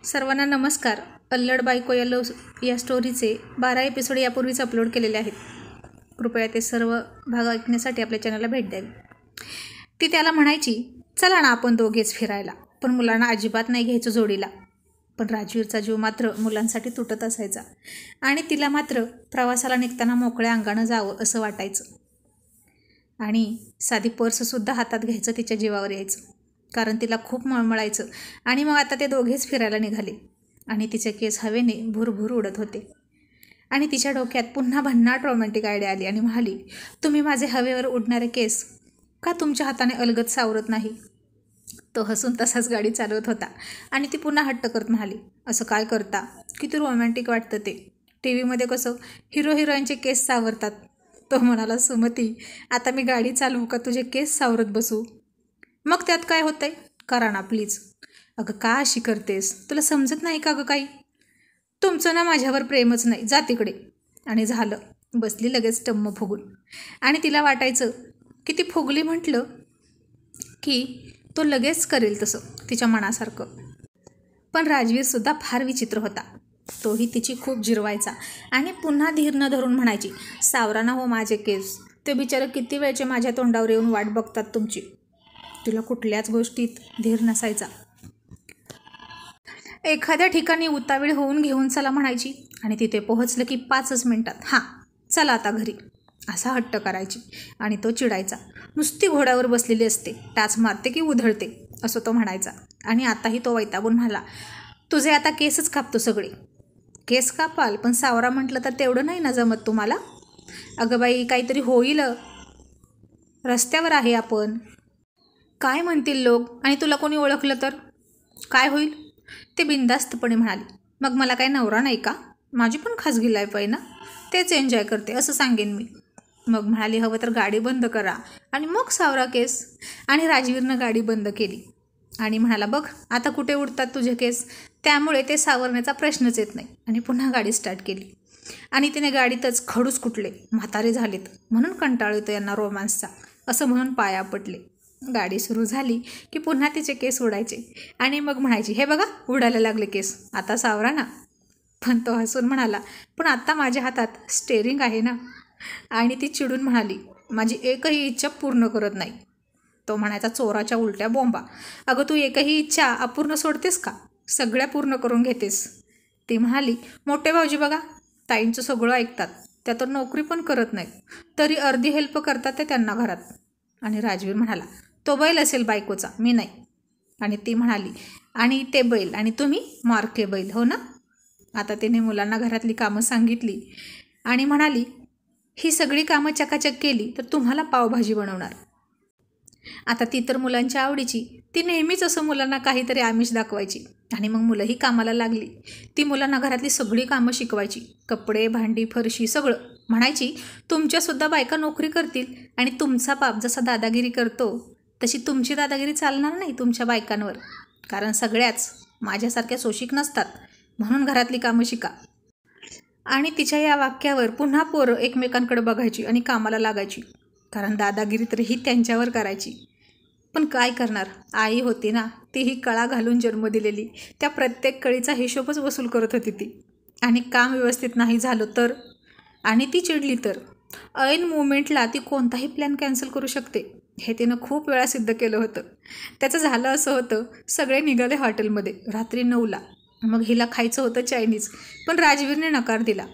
सर्वांना नमस्कार. अल्लड बायको या स्टोरीचे 12 एपिसोड यापूर्वीच अपलोड केलेले आहेत. कृपया ते सर्व भाग ऐकण्यासाठी आपल्या चॅनलला भेट द्यावी. ती त्याला म्हणायची, चला ना आपण दोघेच फिरायला, पण मुलांना अजिबात नाही घ्यायचं जोडीला. पण राजवीरचा जीव मात्र मुलांसाठी तुटत असायचा आणि तिला मात्र प्रवासाला निघताना मोकळ्या अंगानं जावं असं वाटायचं. आणि साधी पर्ससुद्धा हातात घ्यायचं तिच्या जीवावर यायचं, कारण तिला खूप मळमळायचं. आणि मग आता ते दोघेच फिरायला निघाले आणि तिचे केस हवेने भुरभुर उडत होते. आणि तिच्या डोक्यात पुन्हा भन्नाट रोमॅन्टिक आयडिया आली आणि म्हणाली, तुम्ही माझे हवेवर उडणारे केस का तुमच्या हाताने अलगद सावरत नाही? तो हसून तसाच गाडी चालवत होता आणि ती पुन्हा हट्ट करत म्हणाली, असं काय करता? किती रोमॅन्टिक वाटतं ते. टी व्हीमध्ये कसं हिरो हिरोईनचे केस सावरतात. तो म्हणाला, सुमती आता मी गाडी चालवू का तुझे केस सावरत बसू? मग त्यात काय होतंय? करा ना प्लीज. अगं का अशी करतेस? तुला समजत नाही का गं काही? तुमचं ना माझ्यावर प्रेमच नाही, जा तिकडे. आणि झालं, बसली लगेच टम्म फुगून. आणि तिला वाटायचं की ती फुगली म्हटलं की तो लगेच करेल तसं तिच्या मनासारखं. पण राजवीरसुद्धा फार विचित्र होता. तोही तिची खूप जिरवायचा आणि पुन्हा धीर न धरून म्हणायची, सावरा ना हो माझे केस. ते बिचारे किती वेळचे माझ्या तोंडावर येऊन वाट बघतात तुमची. तिला कुठल्याच गोष्टीत धीर नसायचा. एखाद्या ठिकाणी उतावीळ होऊन घेऊन चला म्हणायची आणि तिथे पोहोचलं की 5च मिनिटात, हां चला आता घरी, असा हट्ट करायची. आणि तो चिडायचा. नुसती घोड्यावर बसलेली असते, टाच मारते की उधळते, असं तो म्हणायचा. आणि आताही तो वैतागून म्हणाला, तुझे आता केसच कापतो सगळे. केस कापाल, पण सावरा म्हटलं तर तेवढं नाही ना जमत तुम्हाला? अगं बाई काहीतरी होईल, रस्त्यावर आहे आपण, काय म्हणतील लोक, आणि तुला कोणी ओळखलं तर काय होईल? ते बिनधास्तपणे म्हणाले, मग मला काय नवरा नाही का? माझी पण खाजगी लाईफ आहे ना, तेच एन्जॉय करते असं सांगेन मी. मग म्हणाली, हवं तर गाडी बंद करा आणि मग सावरा केस. आणि राजवीरनं गाडी बंद केली आणि म्हणाला, बघ आता कुठे उडतात तुझे केस, त्यामुळे ते सावरण्याचा प्रश्नच येत नाही. आणि पुन्हा गाडी स्टार्ट केली आणि तिने गाडीतच खडूस कुठले, म्हातारे झालेत म्हणून कंटाळ येतो यांना रोमांसचा, असं म्हणून पाया पडले. गाडी सुरू झाली की पुन्हा तिचे केस उडायचे आणि मग म्हणायची, हे बघा उडायला लागले केस, आता सावरा ना. पण तो हसून म्हणाला, पण आत्ता माझ्या हातात स्टेअरिंग आहे ना. आणि ती चिडून म्हणाली, माझी एकही इच्छा पूर्ण करत नाही. तो म्हणायचा, चोराच्या उलट्या बोंबा. अगं तू एकही इच्छा अपूर्ण सोडतेस का? सगळ्या पूर्ण करून घेतेस. ती म्हणाली, मोठे भाऊजी बघा ताईंचं सगळं ऐकतात, त्या तर नोकरी पण करत नाहीत, तरी अर्धी हेल्प करतात ते त्यांना घरात. आणि राजवीर म्हणाला, तो बैल असेल बायकोचा, मी नाही. आणि ती म्हणाली, आणि ते बैल आणि तुम्ही मार्के बैल, हो ना? आता तिने मुलांना घरातली कामं सांगितली आणि म्हणाली, ही सगळी कामं चकाचक केली तर तुम्हाला पावभाजी बनवणार. आता ती तर मुलांच्या आवडीची, ती नेहमीच असं मुलांना काहीतरी आमिष दाखवायची. आणि मग मुलंही कामाला लागली. ती मुलांना घरातली सगळी कामं शिकवायची, कपडे भांडी फरशी सगळं. म्हणायची, तुमच्यासुद्धा बायका नोकरी करतील आणि तुमचा बाप जसा दादागिरी करतो तशी तुमची दादागिरी चालणार नाही तुमच्या बायकांवर, कारण सगळ्याच माझ्यासारख्या सोशिक नसतात, म्हणून घरातली कामं शिका. आणि तिच्या या वाक्यावर पुन्हा पोरं एकमेकांकडे बघायची आणि कामाला लागायची, कारण दादागिरी तर ही त्यांच्यावर करायची. पण काय करणार, आई होती ना, तीही कळा घालून जन्म दिलेली, त्या प्रत्येक कळीचा हिशोबच वसूल करत होती ती. आणि काम व्यवस्थित नाही झालं तर, आणि ती चिडली तर ऐन मुवमेंटला ती कोणताही प्लॅन कॅन्सल करू शकते, हे तिनं खूप वेळा सिद्ध केलं होतं. त्याचं झालं असं होतं, सगळे निघाले हॉटेलमध्ये रात्री 9ला. मग हिला खायचं होतं चायनीज, पण राजवीरने नकार दिला.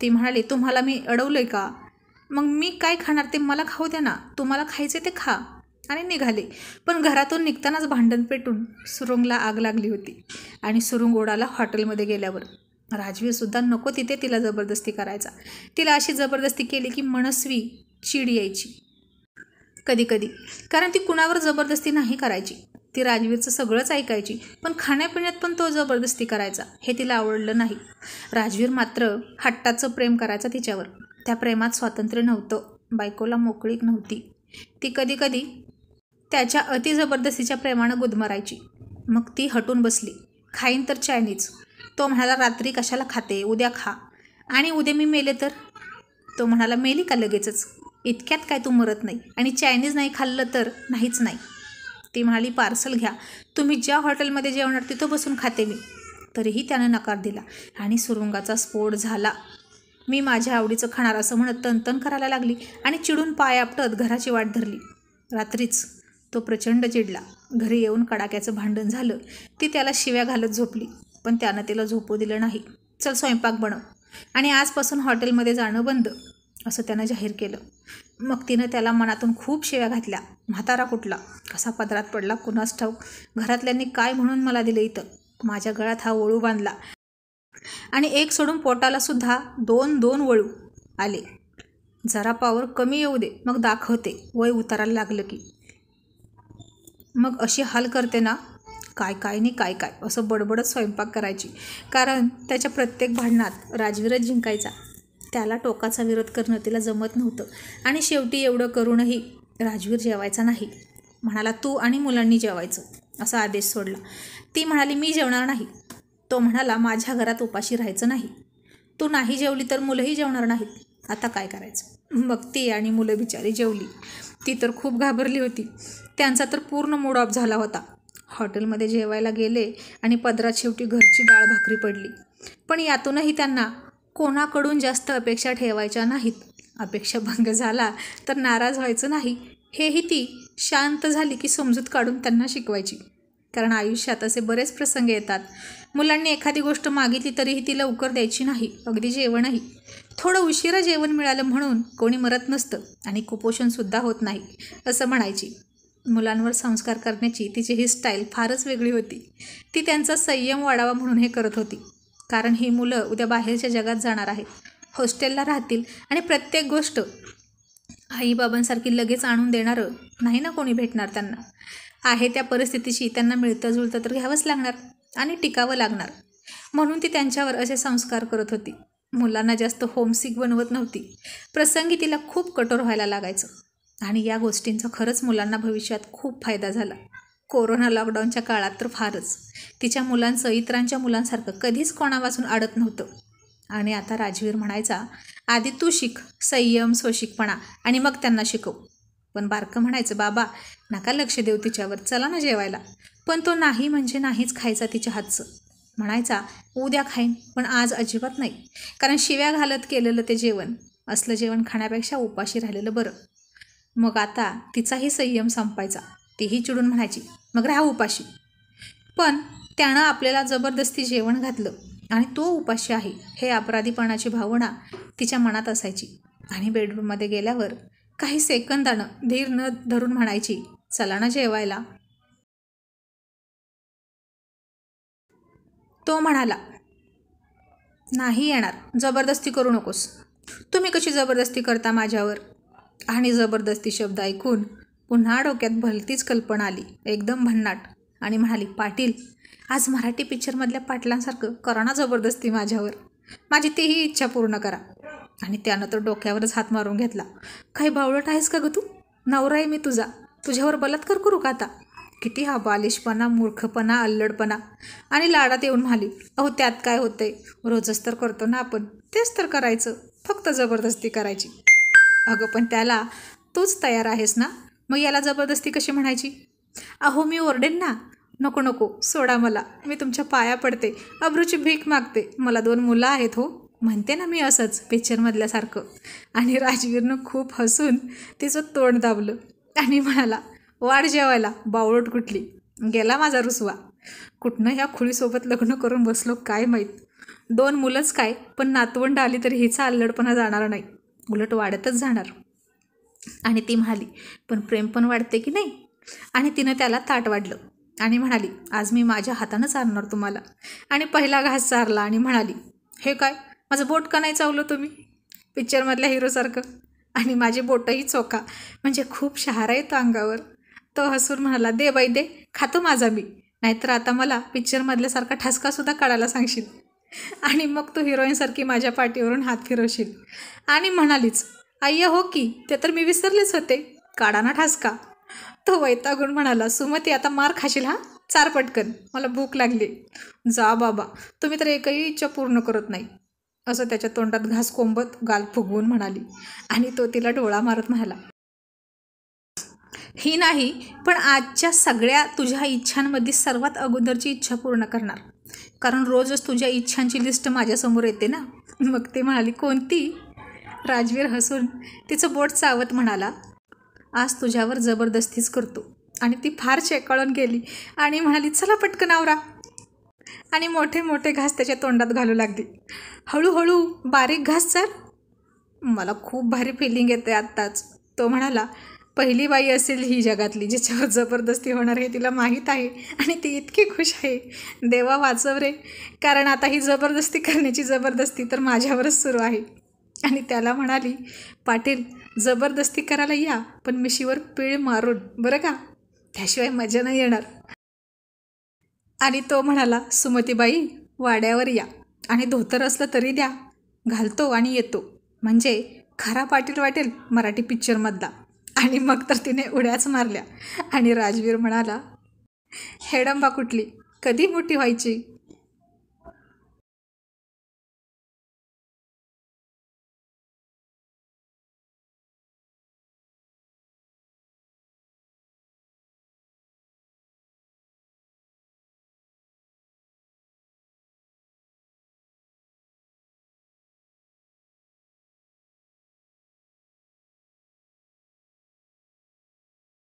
ती म्हणाली, तुम्हाला मी अडवलंय का? मग मी काय खाणार, ते मला खाऊ द्या ना, तुम्हाला खायचे ते खा. आणि निघाले. पण घरातून निघतानाच भांडण पेटून सुरुंगला आग लागली होती आणि सुरुंग उडाला हॉटेलमध्ये गेल्यावर. राजवीरसुद्धा नको तिथे तिला जबरदस्ती करायचा. तिला अशी जबरदस्ती केली की मनस्वी चीड यायची कधी कधी, कारण ती कुणावर जबरदस्ती नाही करायची. ती राजवीरचं सगळंच ऐकायची, पण खाण्यापिण्यात पण तो जबरदस्ती करायचा, हे तिला आवडलं नाही. राजवीर मात्र हट्टाचं प्रेम करायचा तिच्यावर. त्या प्रेमात स्वातंत्र्य नव्हतं, बायकोला मोकळीक नव्हती. ती कधी कधी त्याच्या अति जबरदस्तीच्या प्रेमानं गुदमरायची. मग ती हटून बसली, खाईन तर चायनीज. तो म्हणाला, रात्री कशाला खाते, उद्या खा. आणि उद्या मी मेले तर? तो म्हणाला, मेली का लगेचच? इतक्यात काय तू मरत नाही. आणि चायनीज नाही खाल्लं तर नाहीच नाही. ती म्हणाली, पार्सल घ्या, तुम्ही ज्या हॉटेलमध्ये जेवणार तिथं बसून खाते मी. तरीही त्यानं नकार दिला आणि सुरुंगाचा स्फोट झाला. मी माझ्या आवडीचं खाणार असं म्हणत तनतन करायला लागली आणि चिडून पाय आपटत घराची वाट धरली. रात्रीच तो प्रचंड चिडला. घरी येऊन कडाक्याचं भांडण झालं. ती त्याला शिव्या घालत झोपली, पण त्यानं तिला झोपू दिलं नाही. चल स्वयंपाक बनव आणि आजपासून हॉटेलमध्ये जाणं बंद, असं त्यानं जाहीर केलं. मग तिनं त्याला मनातून खूप शिव्या घातल्या. म्हातारा कुठला, कसा पदरात पडला कुणास ठाऊक, घरातल्यांनी काय म्हणून मला दिलं इथं, माझ्या गळ्यात हा वळू बांधला आणि एक सोडून पोटाला सुद्धा 2-2 वळू आले. जरा पावर कमी येऊ दे, मग दाखवते वय उतारायला लागलं की. मग अशी हाल करते ना, काय काय नाही काय काय असं बडबडत स्वयंपाक करायची. कारण त्याच्या प्रत्येक भांडणात राजवीरच जिंकायचा. त्याला टोकाचा विरोध करणं तिला जमत नव्हतं आणि शेवटी एवढं करूनही राजवीर जेवायचा नाही. म्हणाला तू आणि मुलांनी जेवायचं, असा आदेश सोडला. ती म्हणाली मी जेवणार नाही. तो म्हणाला माझ्या घरात उपाशी राहायचं नाही. तू नाही जेवली तर मुलंही जेवणार नाहीत. आता काय करायचं. मग ती आणि मुलं बिचारी जेवली. ती तर खूप घाबरली होती. त्यांचा तर पूर्ण मूड ऑफ झाला होता. हॉटेलमध्ये जेवायला गेले आणि पदरात शेवटी घरची डाळ भाकरी पडली. पण यातूनही त्यांना कोणाकडून जास्त अपेक्षा ठेवायच्या नाहीत. अपेक्षा भंग झाला तर नाराज व्हायचं नाही, हेही ती शांत झाली की समजूत काढून त्यांना शिकवायची. कारण आयुष्यात असे बरेच प्रसंग येतात. मुलांनी एखादी गोष्ट मागितली तरीही ती लवकर द्यायची नाही, अगदी जेवणही. थोडं उशिरा जेवण मिळालं म्हणून कोणी मरत नसतं आणि कुपोषणसुद्धा होत नाही, असं म्हणायची. मुलांवर संस्कार करण्याची तिची ही स्टाईल फारच वेगळी होती. ती त्यांचा संयम वाढावा म्हणून हे करत होती. कारण ही मुलं उद्या बाहेरच्या जगात जाणार आहेत, हॉस्टेलला राहतील आणि प्रत्येक गोष्ट आईबाबांसारखी लगेच आणून देणारं नाही ना कोणी भेटणार त्यांना. आहे त्या परिस्थितीशी त्यांना मिळतं जुळतं तर घ्यावंच लागणार आणि टिकावं लागणार. म्हणून ती त्यांच्यावर असे संस्कार करत होती. मुलांना जास्त होमसिक बनवत नव्हती. प्रसंगी तिला खूप कठोर व्हायला लागायचं आणि या गोष्टींचा खरंच मुलांना भविष्यात खूप फायदा झाला. कोरोना लॉकडाऊनच्या काळात तर फारच. तिच्या मुलांचं इतरांच्या मुलांसारखं कधीच कोणावाचून अडत नव्हतं. आणि आता राजवीर म्हणायचा आधी तू शिक संयम स्वशिकपणा आणि मग त्यांना शिकव. पण बारकं म्हणायचं बाबा नका लक्ष देऊ तिच्यावर, चला ना जेवायला. पण तो नाही म्हणजे नाहीच खायचा तिच्या हातचं. म्हणायचा उद्या खाईन पण आज अजिबात नाही. कारण शिव्या घालत केलेलं ते जेवण असलं जेवण खाण्यापेक्षा उपाशी राहिलेलं बरं. मग आता तिचाही संयम संपायचा. तीही चिडून म्हणायची मग राहा उपाशी. पण त्यानं आपल्याला जबरदस्ती जेवण घातलं आणि तो उपाशी आहे हे अपराधीपणाची भावना तिच्या मनात असायची. आणि बेडरूममध्ये गेल्यावर काही सेकंदानं धीर न धरून म्हणायची चला ना जेवायला. तो म्हणाला नाही येणार, जबरदस्ती करू नकोस. तुम्ही कशी जबरदस्ती करता माझ्यावर. आणि जबरदस्ती शब्द ऐकून पुन्हा डोक्यात भलतीच कल्पना आली, एकदम भन्नाट. आणि म्हणाली पाटील आज मराठी पिक्चरमधल्या पाटलांसारखं करा ना जबरदस्ती माझ्यावर. माझी तेही इच्छा पूर्ण करा. आणि त्यानं तर डोक्यावरच हात मारून घेतला. काही बावळट आहेस का ग तू. नवरा आहे मी तुझा, तुझ्यावर बलात्कार करू का आता. किती हा बालिशपणा मूर्खपणा अल्लडपणा. आणि लाडात येऊन म्हणाली अहो त्यात काय होतंय, रोजच तर करतो ना आपण, तेच तर करायचं, फक्त जबरदस्ती करायची. अगं पण त्याला तूच तयार आहेस ना, मग याला जबरदस्ती कशी म्हणायची. अहो मी ओरडेन ना. नको नको सोडा मला, मी तुमच्या पाया पडते, अब्रूची भीक मागते, मला 2 मुलं आहेत हो, म्हणते ना मी असंच पिक्चरमधल्यासारखं. आणि राजवीरनं खूप हसून तिचं तोंड दाबलं आणि म्हणाला वाढ जेवायला बावळट कुठली. गेला माझा रुसवा. कुठनं ह्या खुळीसोबत लग्न करून बसलो काय माहीत. 2 मुलंच काय पण नातवंड आली तरी हिचा अल्लडपणा जाणार नाही, उलट वाढतच जाणार. आणि ती म्हणाली पण प्रेम पण वाढते की नाही. आणि तिनं त्याला ताट वाढलं आणि म्हणाली आज मी माझ्या हातानं चारणार तुम्हाला. आणि पहिला घास चारला आणि म्हणाली हे काय माझं बोट का नाही चावलं तुम्ही पिक्चरमधल्या हिरोसारखं. आणि माझी बोटही चोखा, म्हणजे खूप शहारा येतो अंगावर. तो हसून म्हणाला दे बाई दे, खातो माझा मी, नाहीतर आता मला पिक्चरमधल्यासारखा ठसकासुद्धा काढायला सांगशील. आणि मग तू हिरोईनसारखी माझ्या पाठीवरून हात फिरवशील. आणि म्हणालीच अय्या हो की, ते तर मी विसरलेच होते, काढा ना ठसका. तो वैतागून म्हणाला सुमती आता मार खाशील हा, चार पटकन, मला भूक लागली. जा बाबा, तुम्ही तर एकही इच्छा पूर्ण करत नाही, असं त्याच्या तोंडात घास कोंबत गाल फुगवून म्हणाली. आणि तो तिला डोळा मारत म्हणाला ही नाही पण आजच्या सगळ्या तुझ्या इच्छांमध्ये सर्वात अगोदरची इच्छा पूर्ण करणार. कारण रोजच तुझ्या इच्छांची लिस्ट माझ्यासमोर येते ना. मग ती म्हणाली, कोणती? राजवीर हसून तिचं बोट चावत म्हणाला, आज तुझ्यावर जबरदस्तीच करतो. आणि ती फार चेकाळून गेली आणि म्हणाली, चला पटकन आवरा. आणि मोठे मोठे घास त्याच्या तोंडात घालू लागली. हळूहळू बारीक घास सर. मला खूप भारी फिलिंग येते आत्ताच. तो म्हणाला, पहिली बाई असेल ही जगातली जिच्यावर जबरदस्ती होणार हे तिला माहीत आहे आणि ती इतकी खुश आहे. देवा वाचव रे, कारण आता ही जबरदस्ती करण्याची जबरदस्ती तर माझ्यावरच सुरू आहे. आणि त्याला म्हणाली, पाटील जबरदस्ती करायला या, पण मिशीवर पीळ मारून बरं का, त्याशिवाय मजा नाही येणार. आणि तो म्हणाला, सुमतीबाई वाड्यावर या आणि धोतर असलं तरी द्या, घालतो आणि येतो, म्हणजे खरा पाटील वाटेल मराठी पिक्चरमधला. आणि मग तर तिने उड्याच मारल्या. आणि राजवीर म्हणाला, हेडंबा कुठली, कधी मोठी व्हायची.